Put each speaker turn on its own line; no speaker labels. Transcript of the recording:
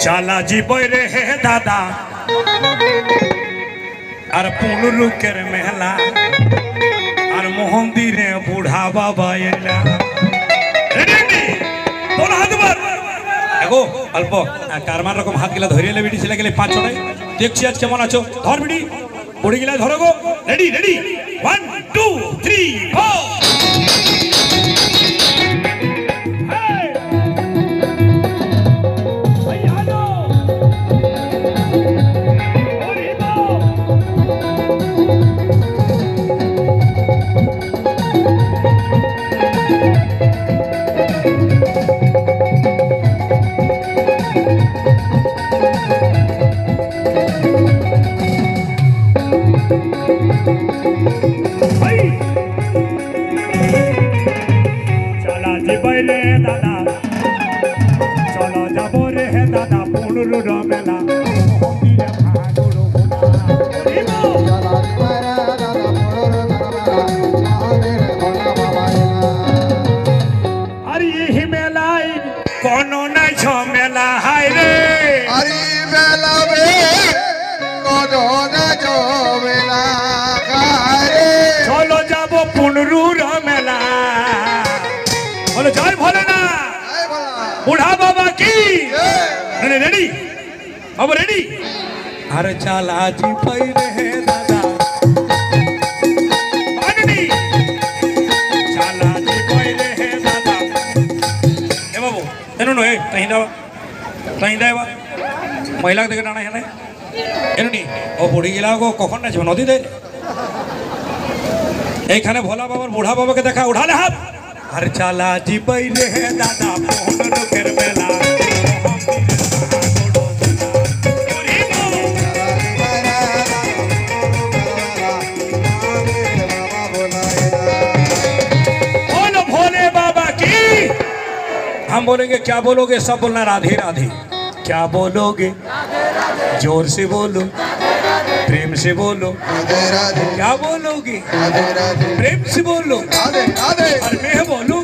চালা জীবই রে হে দাদা আর পুনরুকের মেলা আর মন্দিরে বুড়া বাবা এলা তোর হাত বার এগো অল্প কারমার রকম হাত গিলা ধরিয়ে বিড়ি ছেলে গেলে 5 ছটাই দেখছি আজ কেমন আছো ধর বিড়ি বুড়ি গিলা ধরো গো রেডি রেডি 1 2 3 4 মেলা আর এই মেলায় কোনো না ঝমেলা হায় রে
আরে মেলা রে কোনো না ঝমেলা রে
চলো যাবো পুনরুর মেলা বলো জয় ভোলে না বুড়া বাবা কি রেডি বাবু রেডি আরে চালা জি পাই রে দাদা মাননি চালা জি পাই রে দাদা এ বাবু এনো নো এ তাই দাও মহিলা দেখে টানা এখানে এনুনি ও বুড়ি গেলা গো কখন না যাবে নদীতে এইখানে ভোলা বাবার বুড়া বাবাকে দেখা উঠালে হাত আর চালা জি পাই রে দাদা কোন লোকের মেলা हम बोलेंगे क्या बोलोगे सब बोलना राधे राधे क्या बोलोगे जोर से बोलो प्रेम से बोलो क्या बोलोगे प्रेम से बोलो और मैं बोलूं